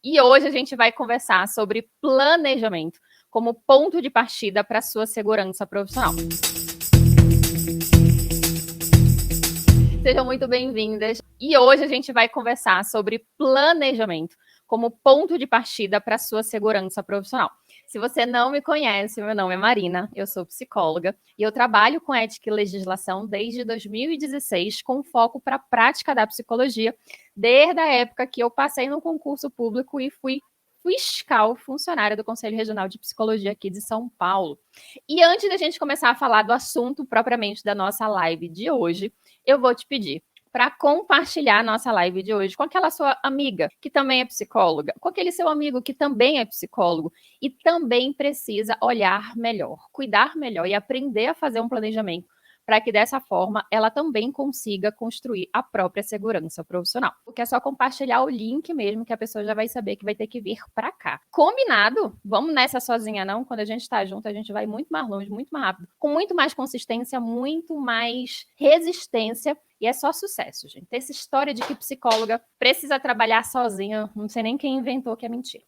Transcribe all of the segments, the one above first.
E hoje a gente vai conversar sobre planejamento como ponto de partida para a sua segurança profissional. Sejam muito bem-vindas. E hoje a gente vai conversar sobre planejamento como ponto de partida para a sua segurança profissional. Se você não me conhece, meu nome é Marina, eu sou psicóloga e eu trabalho com ética e legislação desde 2016 com foco para a prática da psicologia, desde a época que eu passei no concurso público e fui fiscal funcionária do Conselho Regional de Psicologia aqui de São Paulo. E antes da gente começar a falar do assunto propriamente da nossa live de hoje, eu vou te pedir para compartilhar a nossa live de hoje com aquela sua amiga que também é psicóloga, com aquele seu amigo que também é psicólogo e também precisa olhar melhor, cuidar melhor e aprender a fazer um planejamento para que dessa forma ela também consiga construir a própria segurança profissional. Porque é só compartilhar o link mesmo que a pessoa já vai saber que vai ter que vir para cá. Combinado? Vamos nessa sozinha não? Quando a gente está junto, a gente vai muito mais longe, muito mais rápido, com muito mais consistência, muito mais resistência. E é só sucesso, gente. Essa história de que psicóloga precisa trabalhar sozinha, não sei nem quem inventou que é mentira.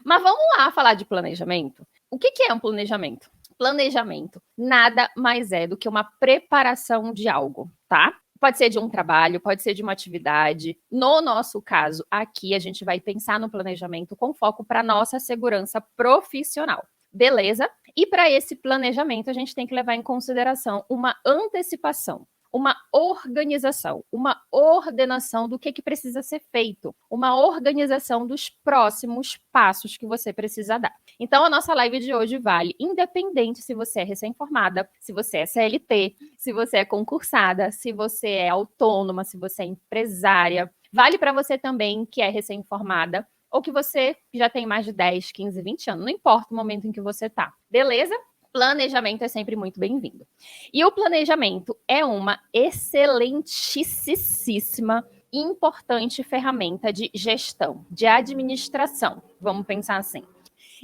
Mas vamos lá falar de planejamento. O que é um planejamento? Planejamento nada mais é do que uma preparação de algo, tá? Pode ser de um trabalho, pode ser de uma atividade. No nosso caso, aqui a gente vai pensar no planejamento com foco para nossa segurança profissional. Beleza? E para esse planejamento, a gente tem que levar em consideração uma antecipação, uma organização, uma ordenação do que precisa ser feito, uma organização dos próximos passos que você precisa dar. Então, a nossa live de hoje vale independente se você é recém-formada, se você é CLT, se você é concursada, se você é autônoma, se você é empresária. Vale para você também que é recém-formada ou que você já tem mais de 10, 15, 20 anos. Não importa o momento em que você está. Beleza? Planejamento é sempre muito bem-vindo. E o planejamento é uma excelentíssima e importante ferramenta de gestão, de administração, vamos pensar assim.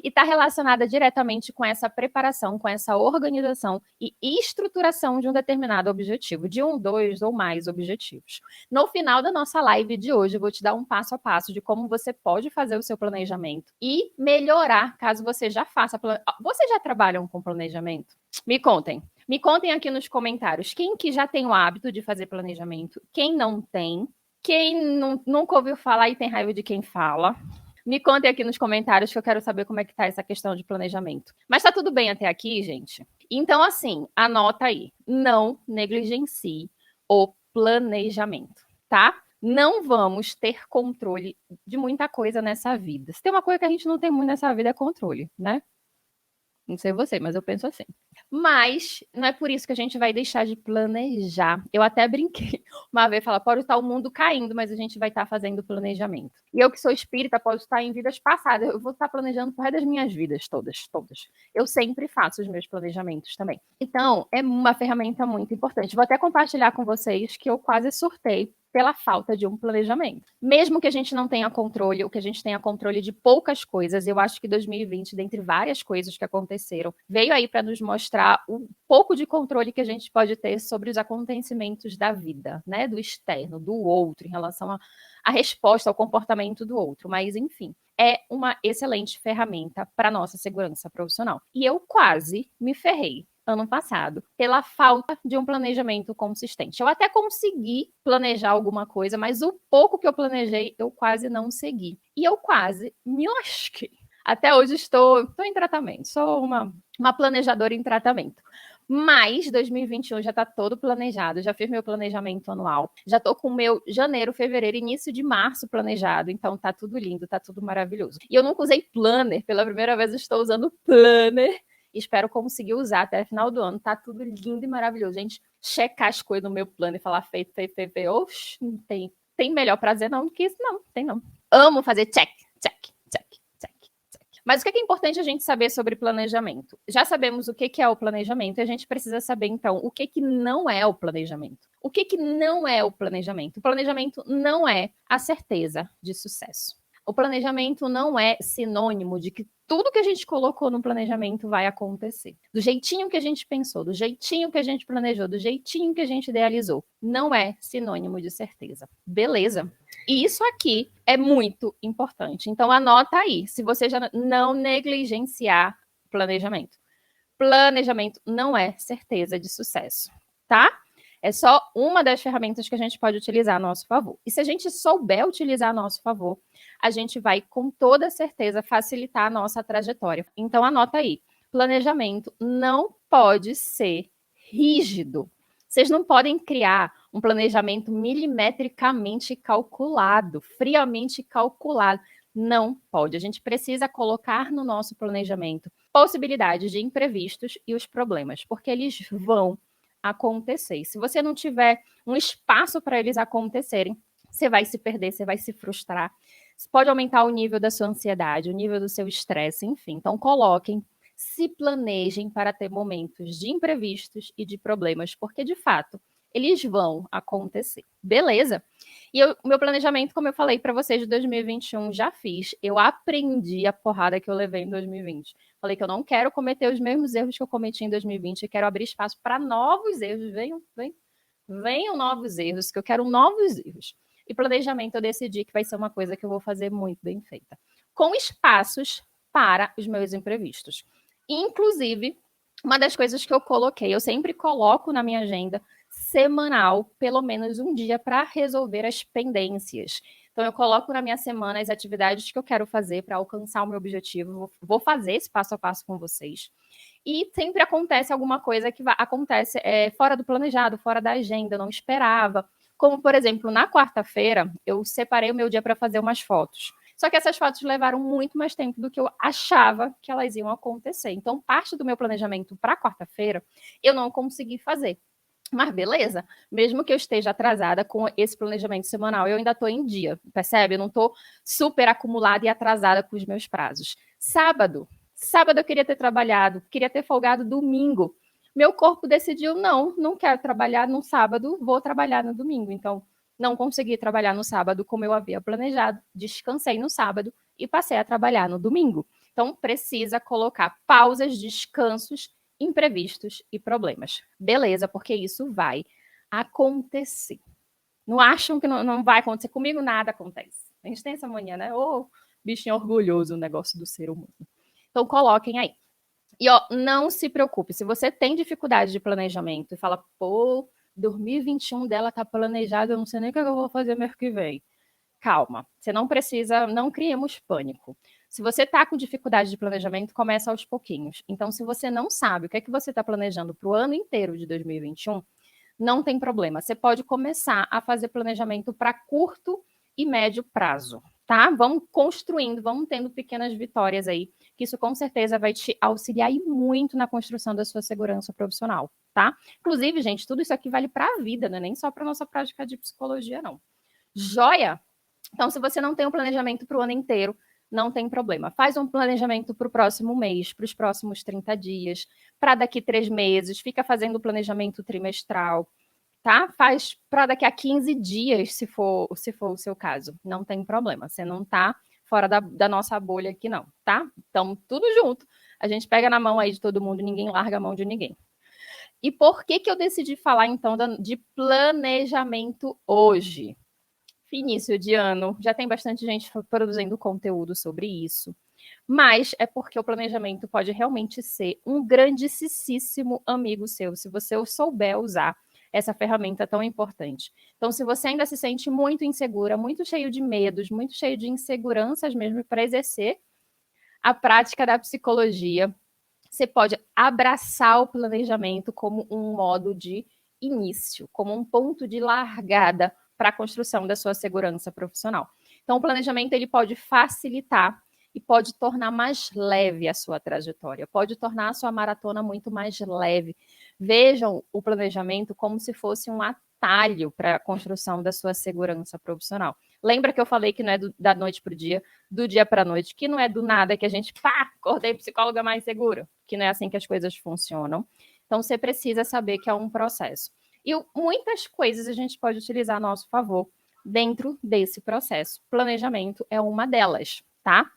E está relacionada diretamente com essa preparação, com essa organização e estruturação de um determinado objetivo, de um, dois ou mais objetivos. No final da nossa live de hoje, eu vou te dar um passo a passo de como você pode fazer o seu planejamento e melhorar caso você já faça. Vocês já trabalham com planejamento? Me contem. Me contem aqui nos comentários quem que já tem o hábito de fazer planejamento, quem não tem, quem nunca ouviu falar e tem raiva de quem fala. Me contem aqui nos comentários que eu quero saber como é que tá essa questão de planejamento. Mas tá tudo bem até aqui, gente? Então, assim, anota aí. Não negligencie o planejamento, tá? Não vamos ter controle de muita coisa nessa vida. Se tem uma coisa que a gente não tem muito nessa vida é controle, né? Não sei você, mas eu penso assim. Mas não é por isso que a gente vai deixar de planejar. Eu até brinquei uma vez, falar, pode estar o mundo caindo, mas a gente vai estar fazendo planejamento. E eu que sou espírita, posso estar em vidas passadas. Eu vou estar planejando por resto das minhas vidas, todas. Eu sempre faço os meus planejamentos também. Então, é uma ferramenta muito importante. Vou até compartilhar com vocês que eu quase surtei pela falta de um planejamento. Mesmo que a gente não tenha controle, ou que a gente tenha controle de poucas coisas, eu acho que 2020, dentre várias coisas que aconteceram, veio aí para nos mostrar um pouco de controle que a gente pode ter sobre os acontecimentos da vida, né? Do externo, do outro, em relação à resposta ao comportamento do outro. Mas, enfim, é uma excelente ferramenta para a nossa segurança profissional. E eu quase me ferrei ano passado, pela falta de um planejamento consistente. Eu até consegui planejar alguma coisa, mas o pouco que eu planejei, eu quase não segui. E eu quase me lasquei. Até hoje estou em tratamento, sou uma planejadora em tratamento. Mas 2021 já está todo planejado, já fiz meu planejamento anual, já estou com o meu janeiro, fevereiro, início de março planejado, então está tudo lindo, está tudo maravilhoso. E eu nunca usei planner, pela primeira vez estou usando planner, espero conseguir usar até o final do ano. Tá tudo lindo e maravilhoso. Gente, checar as coisas no meu plano e falar feito. Oxe, não tem melhor prazer não do que isso, não. Tem não. Amo fazer check. Mas o que é importante a gente saber sobre planejamento? Já sabemos o que é o planejamento e a gente precisa saber, então, o que não é o planejamento. O que não é o planejamento? O planejamento não é a certeza de sucesso. O planejamento não é sinônimo de que tudo que a gente colocou no planejamento vai acontecer. Do jeitinho que a gente pensou, do jeitinho que a gente planejou, do jeitinho que a gente idealizou. Não é sinônimo de certeza. Beleza? Isso aqui é muito importante. Então, anota aí, se você já não negligenciar planejamento. Planejamento não é certeza de sucesso, tá? É só uma das ferramentas que a gente pode utilizar a nosso favor. E se a gente souber utilizar a nosso favor, a gente vai, com toda certeza, facilitar a nossa trajetória. Então, anota aí. Planejamento não pode ser rígido. Vocês não podem criar um planejamento milimetricamente calculado, friamente calculado. Não pode. A gente precisa colocar no nosso planejamento possibilidades de imprevistos e os problemas, porque eles vão acontecer. E se você não tiver um espaço para eles acontecerem, você vai se perder, você vai se frustrar. Isso pode aumentar o nível da sua ansiedade, o nível do seu estresse, enfim. Então, coloquem, se planejem para ter momentos de imprevistos e de problemas, porque, de fato, eles vão acontecer. Beleza? E o meu planejamento, como eu falei para vocês, de 2021, já fiz. Eu aprendi a porrada que eu levei em 2020. Falei que eu não quero cometer os mesmos erros que eu cometi em 2020 e quero abrir espaço para novos erros. Venham novos erros, que eu quero novos erros. E planejamento eu decidi que vai ser uma coisa que eu vou fazer muito bem feita. Com espaços para os meus imprevistos. Inclusive, uma das coisas que eu coloquei, eu sempre coloco na minha agenda semanal, pelo menos um dia para resolver as pendências. Então, eu coloco na minha semana as atividades que eu quero fazer para alcançar o meu objetivo. Vou fazer esse passo a passo com vocês. E sempre acontece alguma coisa que acontece fora do planejado, fora da agenda, eu não esperava. Como, por exemplo, na quarta-feira, eu separei o meu dia para fazer umas fotos. Só que essas fotos levaram muito mais tempo do que eu achava que elas iam acontecer. Então, parte do meu planejamento para quarta-feira, eu não consegui fazer. Mas beleza, mesmo que eu esteja atrasada com esse planejamento semanal, eu ainda estou em dia, percebe? Eu não estou super acumulada e atrasada com os meus prazos. Sábado eu queria ter trabalhado, queria ter folgado domingo. Meu corpo decidiu, não quero trabalhar no sábado, vou trabalhar no domingo. Então, não consegui trabalhar no sábado como eu havia planejado, descansei no sábado e passei a trabalhar no domingo. Então, precisa colocar pausas, descansos, imprevistos e problemas. Beleza, porque isso vai acontecer. Não acham que não vai acontecer? Comigo nada acontece. A gente tem essa mania, né? Ô, bichinho orgulhoso o negócio do ser humano. Então, coloquem aí. E, ó, não se preocupe. Se você tem dificuldade de planejamento e fala, pô, 2021 dela tá planejado, eu não sei nem o que eu vou fazer mês que vem. Calma, você não precisa, não criemos pânico. Se você está com dificuldade de planejamento, começa aos pouquinhos. Então, se você não sabe o que é que você está planejando para o ano inteiro de 2021, não tem problema. Você pode começar a fazer planejamento para curto e médio prazo, tá? Vamos construindo, vamos tendo pequenas vitórias aí, que isso com certeza vai te auxiliar e muito na construção da sua segurança profissional, tá? Inclusive, gente, tudo isso aqui vale para a vida, não é nem só para nossa prática de psicologia, não. Joia? Então, se você não tem um planejamento para o ano inteiro, não tem problema. Faz um planejamento para o próximo mês, para os próximos 30 dias, para daqui 3 meses, fica fazendo o planejamento trimestral, tá? Faz para daqui a 15 dias, se for o seu caso. Não tem problema, você não está fora da nossa bolha aqui, não, tá? Então, tudo junto. A gente pega na mão aí de todo mundo, ninguém larga a mão de ninguém. E por que eu decidi falar, então, de planejamento hoje? Início de ano, já tem bastante gente produzindo conteúdo sobre isso. Mas é porque o planejamento pode realmente ser um grandíssimo amigo seu, se você souber usar essa ferramenta tão importante. Então, se você ainda se sente muito insegura, muito cheio de medos, muito cheio de inseguranças mesmo para exercer a prática da psicologia, você pode abraçar o planejamento como um modo de início, como um ponto de largada para a construção da sua segurança profissional. Então, o planejamento ele pode facilitar e pode tornar mais leve a sua trajetória, pode tornar a sua maratona muito mais leve. Vejam o planejamento como se fosse um atalho para a construção da sua segurança profissional. Lembra que eu falei que não é da noite para o dia, do dia para a noite, que não é do nada que a gente, acordei psicóloga mais segura, que não é assim que as coisas funcionam. Então, você precisa saber que é um processo. E muitas coisas a gente pode utilizar a nosso favor dentro desse processo. Planejamento é uma delas, tá?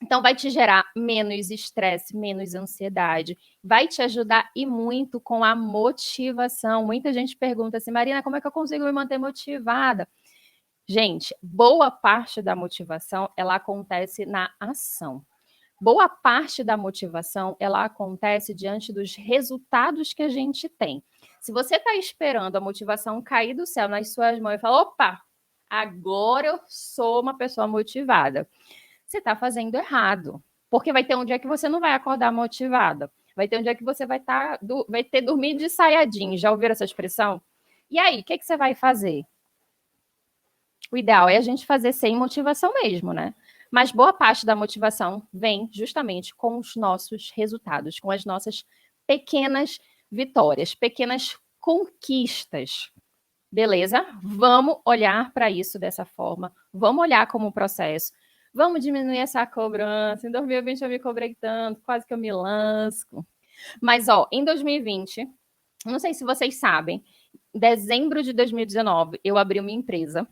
Então, vai te gerar menos estresse, menos ansiedade, vai te ajudar e muito com a motivação. Muita gente pergunta assim, Marina, como é que eu consigo me manter motivada? Gente, boa parte da motivação, ela acontece na ação. Boa parte da motivação, ela acontece diante dos resultados que a gente tem. Se você está esperando a motivação cair do céu nas suas mãos e falar, opa, agora eu sou uma pessoa motivada, você está fazendo errado. Porque vai ter um dia que você não vai acordar motivada. Vai ter um dia que você vai ter dormido de saia jeans. Já ouviram essa expressão? E aí, o que você vai fazer? O ideal é a gente fazer sem motivação mesmo, né? Mas boa parte da motivação vem justamente com os nossos resultados, com as nossas pequenas vitórias, pequenas conquistas. Beleza? Vamos olhar para isso dessa forma. Vamos olhar como um processo. Vamos diminuir essa cobrança. Em 2020 eu me cobrei tanto, quase que eu me lasco. Mas, ó, em 2020, não sei se vocês sabem, em dezembro de 2019, eu abri uma empresa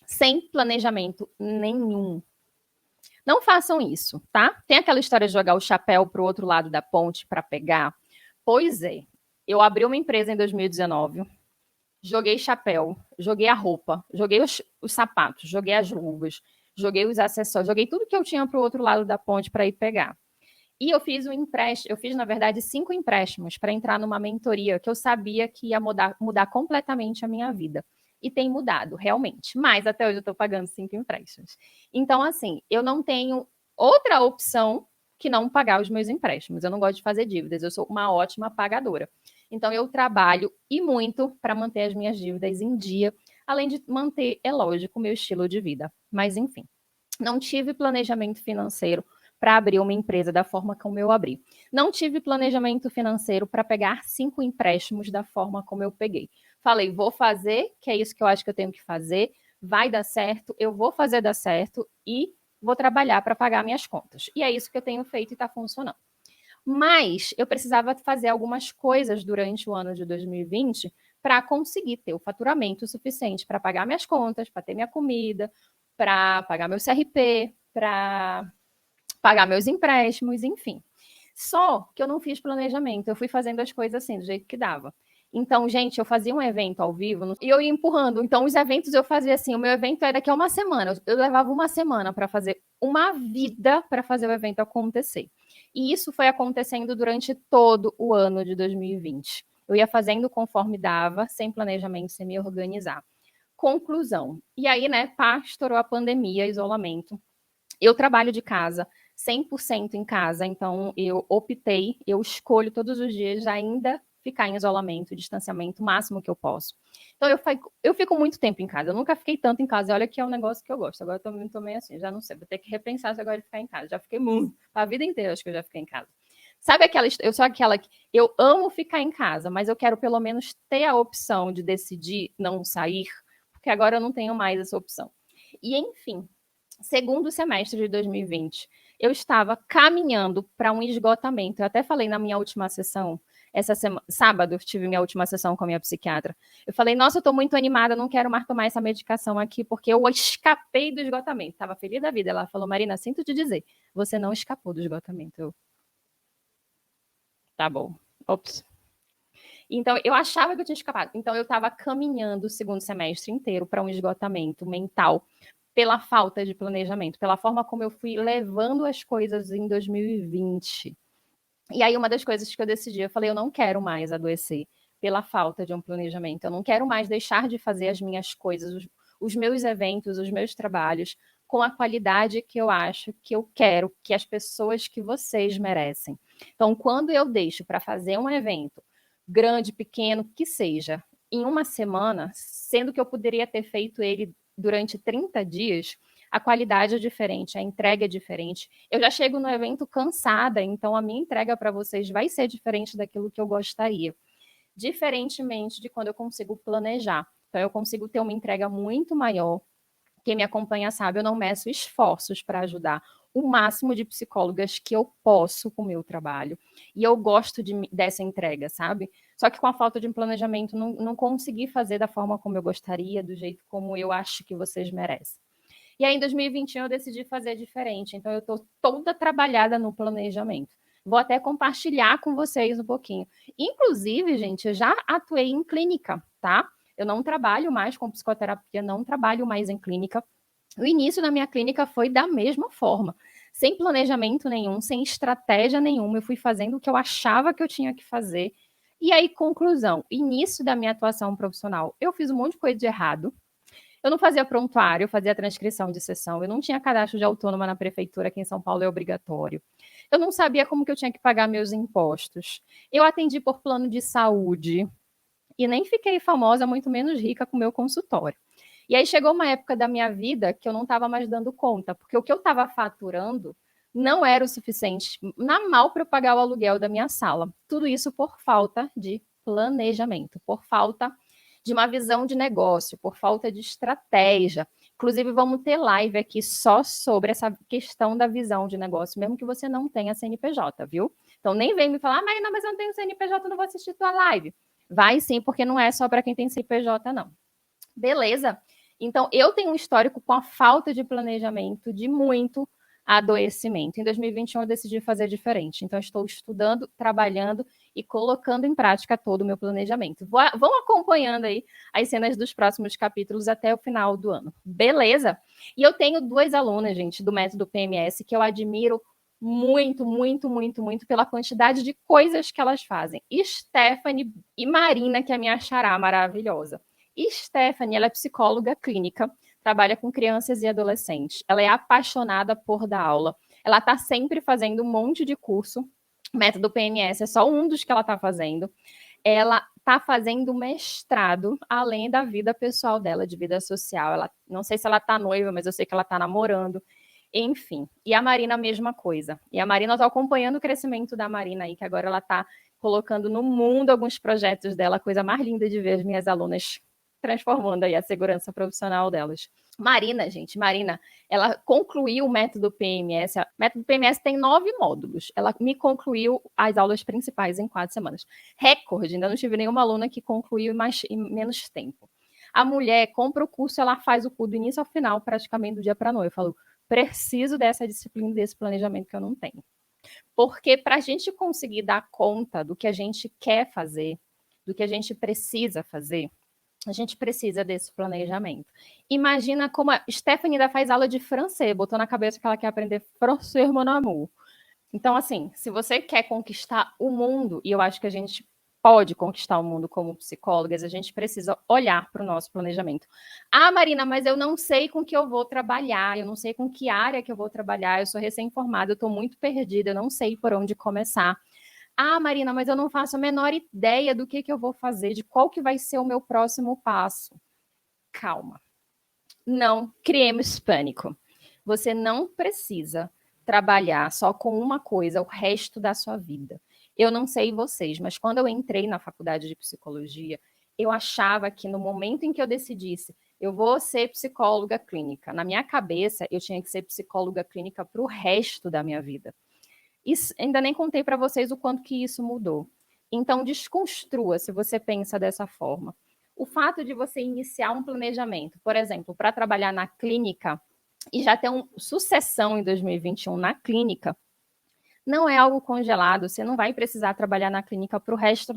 sem planejamento nenhum. Não façam isso, tá? Tem aquela história de jogar o chapéu para o outro lado da ponte para pegar? Pois é. Eu abri uma empresa em 2019, joguei chapéu, joguei a roupa, joguei os sapatos, joguei as luvas, joguei os acessórios, joguei tudo que eu tinha para o outro lado da ponte para ir pegar. E eu fiz um empréstimo, eu fiz, na verdade, 5 empréstimos para entrar numa mentoria que eu sabia que ia mudar completamente a minha vida. E tem mudado, realmente. Mas até hoje eu estou pagando 5 empréstimos. Então, assim, eu não tenho outra opção que não pagar os meus empréstimos. Eu não gosto de fazer dívidas, eu sou uma ótima pagadora. Então, eu trabalho e muito para manter as minhas dívidas em dia, além de manter, é lógico, o meu estilo de vida. Mas, enfim, não tive planejamento financeiro para abrir uma empresa da forma como eu abri. Não tive planejamento financeiro para pegar 5 empréstimos da forma como eu peguei. Falei, vou fazer, que é isso que eu acho que eu tenho que fazer, vai dar certo, eu vou fazer dar certo e vou trabalhar para pagar minhas contas. E é isso que eu tenho feito e está funcionando. Mas eu precisava fazer algumas coisas durante o ano de 2020 para conseguir ter o faturamento suficiente para pagar minhas contas, para ter minha comida, para pagar meu CRP, para pagar meus empréstimos, enfim. Só que eu não fiz planejamento, eu fui fazendo as coisas assim, do jeito que dava. Então, gente, eu fazia um evento ao vivo e eu ia empurrando. Então, os eventos eu fazia assim: o meu evento é daqui a uma semana. Eu levava uma semana para fazer uma vida para fazer o evento acontecer. E isso foi acontecendo durante todo o ano de 2020. Eu ia fazendo conforme dava, sem planejamento, sem me organizar. Conclusão. E aí, né, estourou a pandemia, isolamento. Eu trabalho de casa, 100% em casa, então eu escolho todos os dias ainda ficar em isolamento, distanciamento, o máximo que eu posso. Então eu fico muito tempo em casa, eu nunca fiquei tanto em casa, olha que é um negócio que eu gosto, agora eu tô meio assim, já não sei, vou ter que repensar se agora de ficar em casa, já fiquei muito, a vida inteira acho que eu já fiquei em casa. Sabe eu sou aquela que eu amo ficar em casa, mas eu quero pelo menos ter a opção de decidir não sair, porque agora eu não tenho mais essa opção. E enfim, segundo semestre de 2020, eu estava caminhando para um esgotamento. Eu até falei na minha última sessão, sábado, eu tive minha última sessão com a minha psiquiatra. Eu falei, nossa, eu estou muito animada, não quero mais tomar essa medicação aqui, porque eu escapei do esgotamento. Estava feliz da vida. Ela falou, Marina, sinto te dizer, você não escapou do esgotamento. Tá bom. Ops. Então, eu achava que eu tinha escapado. Então, eu estava caminhando o segundo semestre inteiro para um esgotamento mental pela falta de planejamento, pela forma como eu fui levando as coisas em 2020. E aí, uma das coisas que eu decidi, eu falei, eu não quero mais adoecer pela falta de um planejamento. Eu não quero mais deixar de fazer as minhas coisas, os meus eventos, os meus trabalhos, com a qualidade que eu acho que eu quero, que as pessoas que vocês merecem. Então, quando eu deixo para fazer um evento, grande, pequeno, que seja, em uma semana, sendo que eu poderia ter feito ele durante 30 dias, a qualidade é diferente, a entrega é diferente. Eu já chego no evento cansada, então a minha entrega para vocês vai ser diferente daquilo que eu gostaria. Diferentemente de quando eu consigo planejar. Então eu consigo ter uma entrega muito maior. Quem me acompanha sabe, eu não meço esforços para ajudar o máximo de psicólogas que eu posso com o meu trabalho. E eu gosto dessa entrega, sabe? Só que com a falta de planejamento, não consegui fazer da forma como eu gostaria, do jeito como eu acho que vocês merecem. E aí, em 2021, eu decidi fazer diferente. Então, eu estou toda trabalhada no planejamento. Vou até compartilhar com vocês um pouquinho. Inclusive, gente, eu já atuei em clínica, tá? Eu não trabalho mais com psicoterapia, não trabalho mais em clínica. O início da minha clínica foi da mesma forma, sem planejamento nenhum, sem estratégia nenhuma. Eu fui fazendo o que eu achava que eu tinha que fazer. E aí, conclusão, início da minha atuação profissional, eu fiz um monte de coisa de errado. Eu não fazia prontuário, eu fazia transcrição de sessão, eu não tinha cadastro de autônoma na prefeitura, aqui em São Paulo é obrigatório. Eu não sabia como que eu tinha que pagar meus impostos. Eu atendi por plano de saúde e nem fiquei famosa, muito menos rica com meu consultório. E aí chegou uma época da minha vida que eu não estava mais dando conta, porque o que eu estava faturando não era o suficiente, na mal, para eu pagar o aluguel da minha sala. Tudo isso por falta de planejamento, por falta de uma visão de negócio, por falta de estratégia. Inclusive, vamos ter live aqui só sobre essa questão da visão de negócio, mesmo que você não tenha CNPJ, viu? Então, nem vem me falar, mas eu não tenho CNPJ, não vou assistir tua live. Vai sim, porque não é só para quem tem CNPJ, não. Beleza? Então, eu tenho um histórico com a falta de planejamento, de muito adoecimento. Em 2021, eu decidi fazer diferente. Então, estou estudando, trabalhando e colocando em prática todo o meu planejamento. Vão acompanhando aí as cenas dos próximos capítulos até o final do ano. Beleza? E eu tenho 2 alunas, gente, do método PMS, que eu admiro muito, muito, muito, muito pela quantidade de coisas que elas fazem. Stephanie e Marina, que é a minha xará maravilhosa. Stephanie, ela é psicóloga clínica, trabalha com crianças e adolescentes. Ela é apaixonada por dar aula. Ela está sempre fazendo um monte de curso. O método PMS é só um dos que ela está fazendo. Ela está fazendo mestrado, além da vida pessoal dela, de vida social. Ela, não sei se ela está noiva, mas eu sei que ela está namorando. Enfim. E a Marina, a mesma coisa. E a Marina, eu estou acompanhando o crescimento da Marina aí, que agora ela está colocando no mundo alguns projetos dela, coisa mais linda de ver as minhas alunas transformando aí a segurança profissional delas. Marina, gente, Marina, ela concluiu o método PMS. O método PMS tem 9 módulos. Ela me concluiu as aulas principais em 4 semanas. Recorde, ainda não tive nenhuma aluna que concluiu em menos tempo. A mulher compra o curso, ela faz o curso do início ao final, praticamente do dia para a noite. Eu falo, preciso dessa disciplina, desse planejamento que eu não tenho. Porque para a gente conseguir dar conta do que a gente quer fazer, do que a gente precisa fazer, a gente precisa desse planejamento. Imagina como a Stephanie ainda faz aula de francês, botou na cabeça que ela quer aprender francês, mon amour. Então, assim, se você quer conquistar o mundo, e eu acho que a gente pode conquistar o mundo como psicólogas, a gente precisa olhar para o nosso planejamento. Ah, Marina, mas eu não sei com que eu vou trabalhar, eu não sei com que área que eu vou trabalhar, eu sou recém-formada, eu estou muito perdida, eu não sei por onde começar. Ah, Marina, mas eu não faço a menor ideia do que eu vou fazer, de qual que vai ser o meu próximo passo. Calma. Não criemos pânico. Você não precisa trabalhar só com uma coisa o resto da sua vida. Eu não sei vocês, mas quando eu entrei na faculdade de psicologia, eu achava que no momento em que eu decidisse, eu vou ser psicóloga clínica, na minha cabeça eu tinha que ser psicóloga clínica para o resto da minha vida. Isso, ainda nem contei para vocês o quanto que isso mudou. Então, desconstrua se você pensa dessa forma. O fato de você iniciar um planejamento, por exemplo, para trabalhar na clínica e já ter uma sucessão em 2021 na clínica, não é algo congelado, você não vai precisar trabalhar na clínica para o resto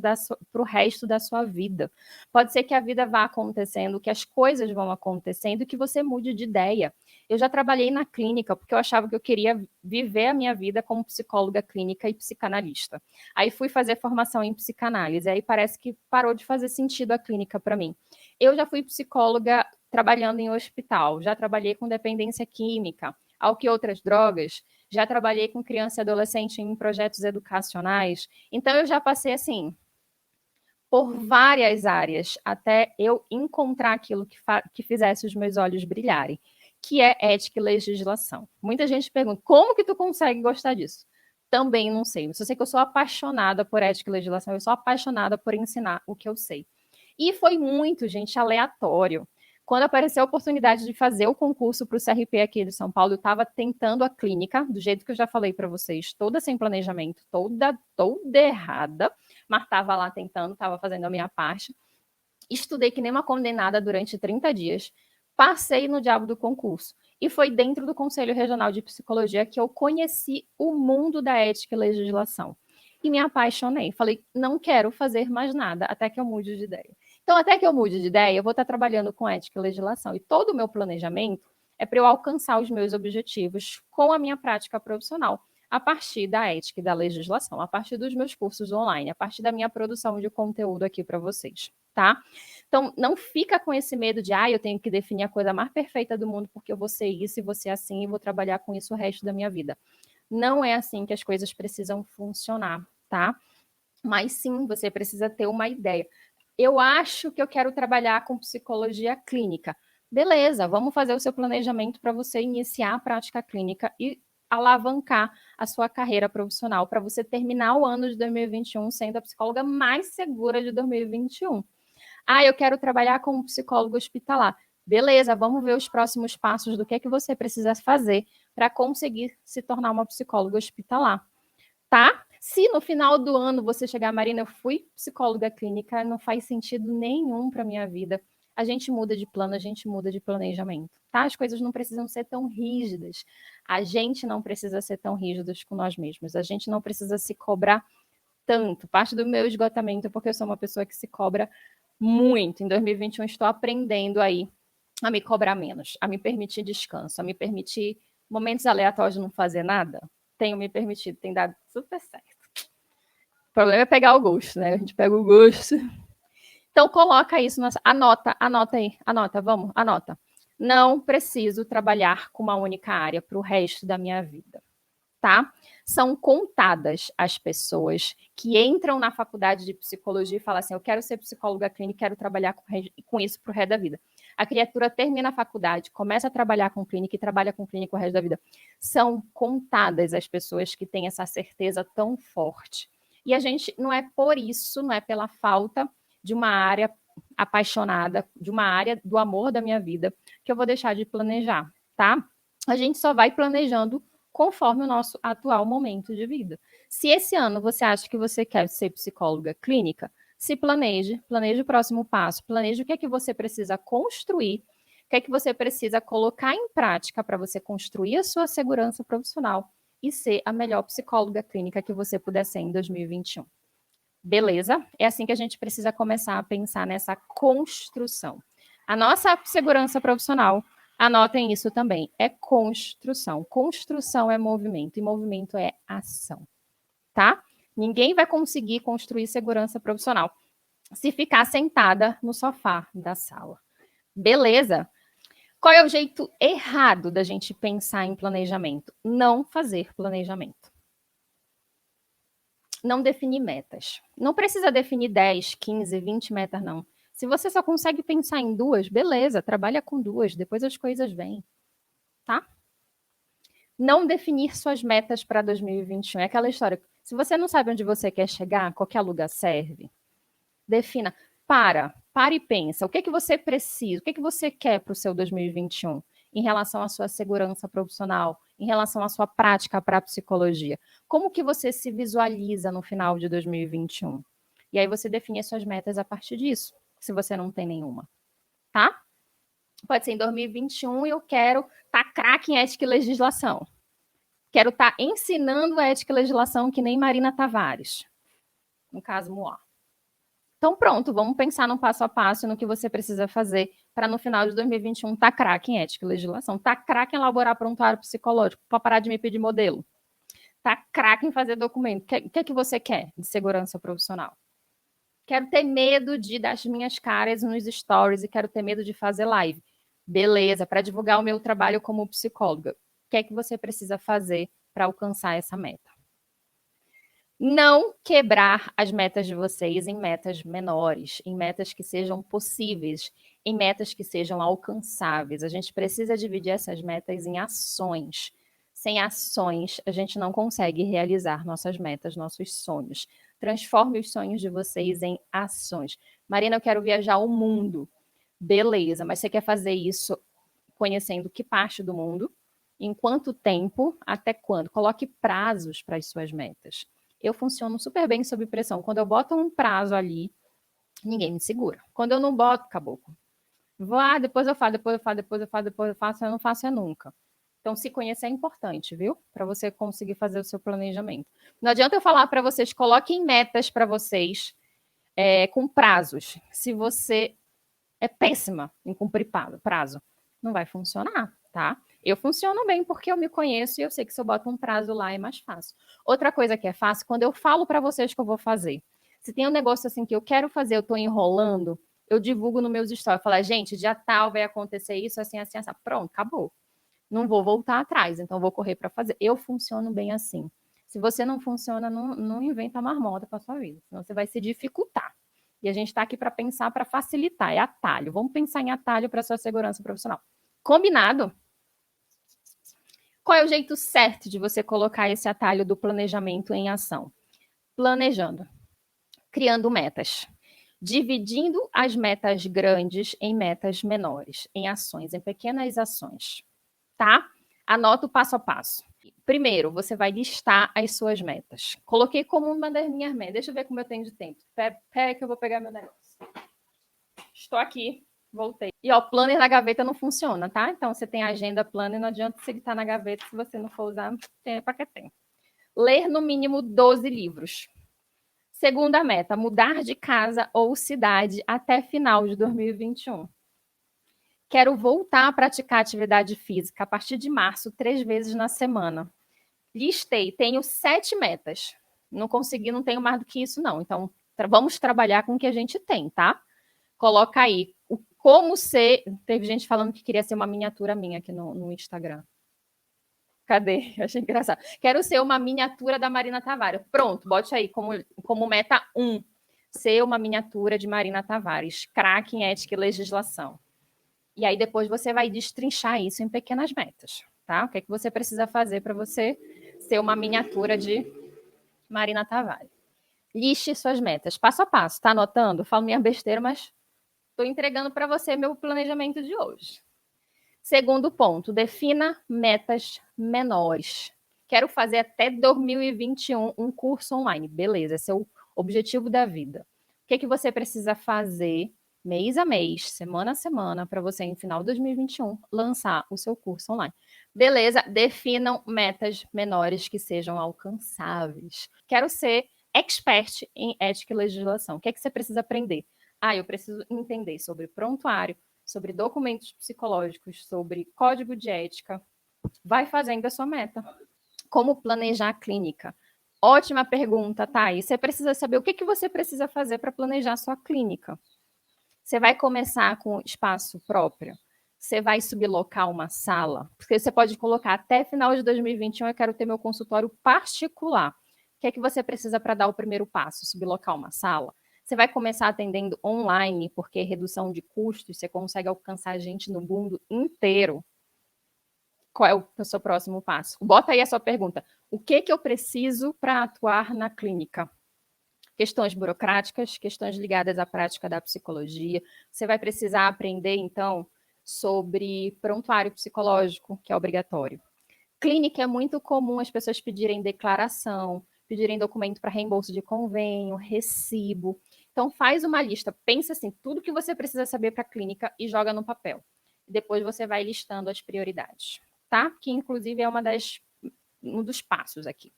da sua vida. Pode ser que a vida vá acontecendo, que as coisas vão acontecendo, que você mude de ideia. Eu já trabalhei na clínica porque eu achava que eu queria viver a minha vida como psicóloga clínica e psicanalista. Aí fui fazer formação em psicanálise, aí parece que parou de fazer sentido a clínica para mim. Eu já fui psicóloga trabalhando em hospital, já trabalhei com dependência química, álcool e outras drogas, já trabalhei com criança e adolescente em projetos educacionais. Então, eu já passei, assim, por várias áreas, até eu encontrar aquilo que fizesse os meus olhos brilharem, que é ética e legislação. Muita gente pergunta, como que tu consegue gostar disso? Também não sei. Eu só sei que eu sou apaixonada por ética e legislação, eu sou apaixonada por ensinar o que eu sei. E foi muito, gente, aleatório. Quando apareceu a oportunidade de fazer o concurso para o CRP aqui de São Paulo, eu estava tentando a clínica, do jeito que eu já falei para vocês, toda sem planejamento, toda errada, mas estava lá tentando, estava fazendo a minha parte. Estudei que nem uma condenada durante 30 dias, passei no diabo do concurso. E foi dentro do Conselho Regional de Psicologia que eu conheci o mundo da ética e legislação. E me apaixonei. Falei, não quero fazer mais nada até que eu mude de ideia. Então, até que eu mude de ideia, eu vou estar trabalhando com ética e legislação. E todo o meu planejamento é para eu alcançar os meus objetivos com a minha prática profissional, a partir da ética e da legislação, a partir dos meus cursos online, a partir da minha produção de conteúdo aqui para vocês, tá? Então, não fica com esse medo de, eu tenho que definir a coisa mais perfeita do mundo porque eu vou ser isso e vou ser assim e vou trabalhar com isso o resto da minha vida. Não é assim que as coisas precisam funcionar, tá? Mas sim, você precisa ter uma ideia. Eu acho que eu quero trabalhar com psicologia clínica. Beleza, vamos fazer o seu planejamento para você iniciar a prática clínica e alavancar a sua carreira profissional para você terminar o ano de 2021 sendo a psicóloga mais segura de 2021. Eu quero trabalhar como psicólogo hospitalar. Beleza, vamos ver os próximos passos do que é que você precisa fazer para conseguir se tornar uma psicóloga hospitalar, tá? Se no final do ano você chegar, Marina, eu fui psicóloga clínica, não faz sentido nenhum para minha vida. A gente muda de plano, a gente muda de planejamento, tá? As coisas não precisam ser tão rígidas. A gente não precisa ser tão rígidos com nós mesmos. A gente não precisa se cobrar tanto. Parte do meu esgotamento é porque eu sou uma pessoa que se cobra muito. Em 2021 estou aprendendo aí a me cobrar menos, a me permitir descanso, a me permitir momentos aleatórios de não fazer nada. Tenho me permitido, tem dado super certo. O problema é pegar o gosto, né? A gente pega o gosto. Então, coloca isso, anota aí, anota. Não preciso trabalhar com uma única área para o resto da minha vida, tá? São contadas as pessoas que entram na faculdade de psicologia e falam assim, eu quero ser psicóloga clínica, quero trabalhar com isso para o resto da vida. A criatura termina a faculdade, começa a trabalhar com clínica e trabalha com clínica o resto da vida. São contadas as pessoas que têm essa certeza tão forte. E a gente, não é por isso, não é pela falta de uma área apaixonada, de uma área do amor da minha vida, que eu vou deixar de planejar, tá? A gente só vai planejando conforme o nosso atual momento de vida. Se esse ano você acha que você quer ser psicóloga clínica, se planeje o próximo passo, planeje o que é que você precisa construir, o que é que você precisa colocar em prática para você construir a sua segurança profissional e ser a melhor psicóloga clínica que você puder ser em 2021. Beleza? É assim que a gente precisa começar a pensar nessa construção. A nossa segurança profissional, anotem isso também, é construção. Construção é movimento e movimento é ação, tá? Ninguém vai conseguir construir segurança profissional se ficar sentada no sofá da sala. Beleza? Qual é o jeito errado da gente pensar em planejamento? Não fazer planejamento. Não definir metas. Não precisa definir 10, 15, 20 metas, não. Se você só consegue pensar em 2, beleza, trabalha com 2, depois as coisas vêm, tá? Não definir suas metas para 2021. É aquela história, se você não sabe onde você quer chegar, qualquer lugar serve. Defina, para e pensa, o que é que você precisa, o que é que você quer para o seu 2021? Em relação à sua segurança profissional, em relação à sua prática para a psicologia. Como que você se visualiza no final de 2021? E aí você define as suas metas a partir disso, se você não tem nenhuma, tá? Pode ser em 2021 eu quero estar craque em ética e legislação. Quero estar ensinando ética e legislação que nem Marina Tavares. No caso, Moá. Então, pronto, vamos pensar no passo a passo no que você precisa fazer para no final de 2021 estar craque em ética e legislação, estar craque em elaborar prontuário psicológico, para parar de me pedir modelo, estar craque em fazer documento. O que é que você quer de segurança profissional? Quero ter medo de dar as minhas caras nos stories e quero ter medo de fazer live. Beleza, para divulgar o meu trabalho como psicóloga. O que é que você precisa fazer para alcançar essa meta? Não quebrar as metas de vocês em metas menores, em metas que sejam possíveis, em metas que sejam alcançáveis. A gente precisa dividir essas metas em ações. Sem ações, a gente não consegue realizar nossas metas, nossos sonhos. Transforme os sonhos de vocês em ações. Marina, eu quero viajar o mundo. Beleza, mas você quer fazer isso conhecendo que parte do mundo? Em quanto tempo? Até quando? Coloque prazos para as suas metas. Eu funciono super bem sob pressão. Quando eu boto um prazo ali, ninguém me segura. Quando eu não boto, caboclo. Depois eu faço, eu não faço é nunca. Então, se conhecer é importante, viu? Para você conseguir fazer o seu planejamento. Não adianta eu falar para vocês, coloquem metas para vocês. com prazos. Se você é péssima em cumprir prazo, não vai funcionar, tá? Eu funciono bem porque eu me conheço e eu sei que se eu boto um prazo lá é mais fácil. Outra coisa que é fácil, quando eu falo para vocês que eu vou fazer. Se tem um negócio assim que eu quero fazer, eu tô enrolando, eu divulgo nos meus stories. Eu falo, gente, dia tal vai acontecer isso, assim, assim, assim. Pronto, acabou. Não vou voltar atrás, então vou correr para fazer. Eu funciono bem assim. Se você não funciona, não inventa marmota para sua vida, senão você vai se dificultar. E a gente está aqui para pensar, para facilitar, é atalho. Vamos pensar em atalho para sua segurança profissional. Combinado? Qual é o jeito certo de você colocar esse atalho do planejamento em ação? Planejando, criando metas, dividindo as metas grandes em metas menores, em ações, em pequenas ações, tá? Anota o passo a passo. Primeiro, você vai listar as suas metas. Coloquei como uma das minhas metas. Deixa eu ver como eu tenho de tempo. Pera que eu vou pegar meu negócio. Estou aqui, voltei. E ó, planner na gaveta não funciona, tá? Então você tem agenda, planner, não adianta você estar na gaveta se você não for usar, tem para que tem. Ler no mínimo 12 livros. Segunda meta, mudar de casa ou cidade até final de 2021. Quero voltar a praticar atividade física a partir de março, 3 vezes na semana. Listei, tenho 7 metas. Não consegui, não tenho mais do que isso, não. Então, vamos trabalhar com o que a gente tem, tá? Coloca aí como ser. Teve gente falando que queria ser uma miniatura minha aqui no Instagram. Cadê? Eu achei engraçado. Quero ser uma miniatura da Marina Tavares. Pronto, bote aí como meta 1. Ser uma miniatura de Marina Tavares. Craque em ética e legislação. E aí depois você vai destrinchar isso em pequenas metas, tá? O que é que você precisa fazer para você ser uma miniatura de Marina Tavares? Liste suas metas, passo a passo. Tá anotando? Falo minha besteira, mas estou entregando para você meu planejamento de hoje. Segundo ponto, defina metas menores. Quero fazer até 2021 um curso online. Beleza, esse é o objetivo da vida. O que é que você precisa fazer mês a mês, semana a semana, para você, em final de 2021, lançar o seu curso online? Beleza, definam metas menores que sejam alcançáveis. Quero ser expert em ética e legislação. O que é que você precisa aprender? Eu preciso entender sobre prontuário, sobre documentos psicológicos, sobre código de ética. Vai fazendo a sua meta. Como planejar a clínica? Ótima pergunta, Thaís. Você precisa saber o que você precisa fazer para planejar a sua clínica. Você vai começar com espaço próprio? Você vai sublocar uma sala? Porque você pode colocar até final de 2021 eu quero ter meu consultório particular. O que é que você precisa para dar o primeiro passo? Sublocar uma sala? Você vai começar atendendo online, porque redução de custos, você consegue alcançar gente no mundo inteiro. Qual é o seu próximo passo? Bota aí a sua pergunta. O que eu preciso para atuar na clínica? Questões burocráticas, questões ligadas à prática da psicologia. Você vai precisar aprender, então, sobre prontuário psicológico, que é obrigatório. Clínica é muito comum as pessoas pedirem declaração, pedirem documento para reembolso de convênio, recibo. Então, faz uma lista, pensa assim, tudo que você precisa saber para a clínica e joga no papel. Depois você vai listando as prioridades, tá? Que, inclusive, é um dos passos aqui.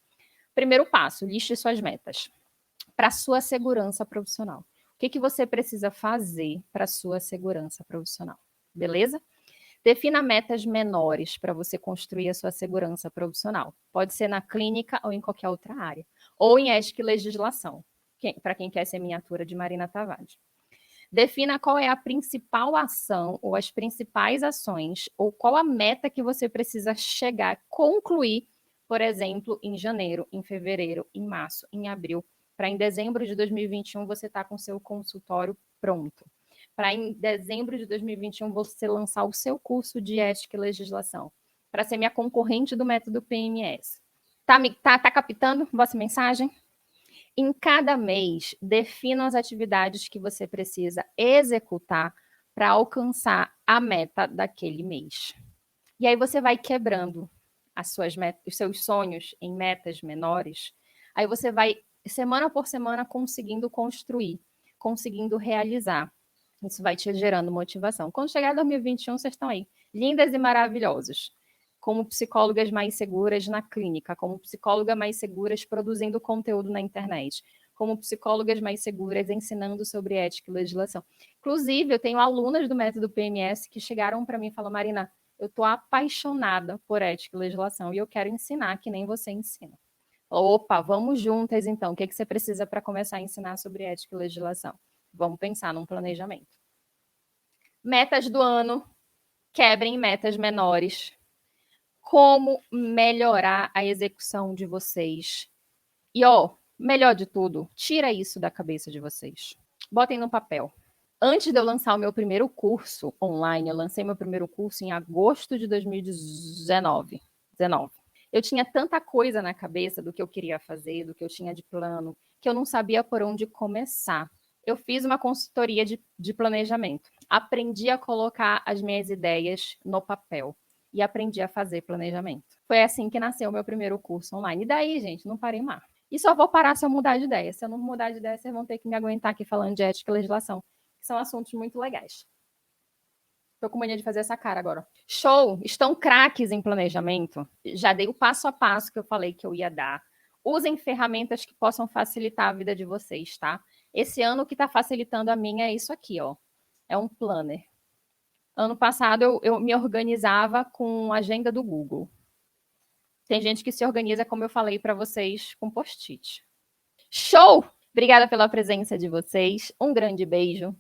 Primeiro passo, liste suas metas para sua segurança profissional. O que você precisa fazer para sua segurança profissional? Beleza? Defina metas menores para você construir a sua segurança profissional. Pode ser na clínica ou em qualquer outra área. Ou em ética e legislação, para quem quer ser miniatura de Marina Tavares. Defina qual é a principal ação ou as principais ações ou qual a meta que você precisa chegar, concluir, por exemplo, em janeiro, em fevereiro, em março, em abril, para em dezembro de 2021 você estar com o seu consultório pronto. Para em dezembro de 2021 você lançar o seu curso de ética e legislação. Para ser minha concorrente do método PMS. Tá captando vossa mensagem? Em cada mês, defina as atividades que você precisa executar para alcançar a meta daquele mês. E aí você vai quebrando as suas metas, os seus sonhos em metas menores. Aí você vai, semana por semana, conseguindo construir, conseguindo realizar. Isso vai te gerando motivação. Quando chegar 2021, vocês estão aí, lindas e maravilhosos. Como psicólogas mais seguras na clínica, como psicóloga mais seguras produzindo conteúdo na internet, como psicólogas mais seguras, ensinando sobre ética e legislação. Inclusive, eu tenho alunas do método PMS que chegaram para mim e falaram, Marina, eu estou apaixonada por ética e legislação e eu quero ensinar que nem você ensina. Opa, vamos juntas então. O que você precisa para começar a ensinar sobre ética e legislação? Vamos pensar num planejamento. Metas do ano, quebrem metas menores. Como melhorar a execução de vocês. E, melhor de tudo, tira isso da cabeça de vocês. Botem no papel. Antes de eu lançar o meu primeiro curso online, eu lancei meu primeiro curso em agosto de 2019. Eu tinha tanta coisa na cabeça do que eu queria fazer, do que eu tinha de plano, que eu não sabia por onde começar. Eu fiz uma consultoria de planejamento. Aprendi a colocar as minhas ideias no papel e aprendi a fazer planejamento. Foi assim que nasceu o meu primeiro curso online. E daí, gente, não parei mais. E só vou parar se eu mudar de ideia. Se eu não mudar de ideia, vocês vão ter que me aguentar aqui falando de ética e legislação, que são assuntos muito legais. Tô com mania de fazer essa cara agora. Show! Estão craques em planejamento? Já dei o passo a passo que eu falei que eu ia dar. Usem ferramentas que possam facilitar a vida de vocês, tá? Esse ano o que está facilitando a minha é isso aqui, ó. É um planner. Ano passado eu me organizava com a agenda do Google. Tem gente que se organiza, como eu falei para vocês, com post-it. Show! Obrigada pela presença de vocês. Um grande beijo.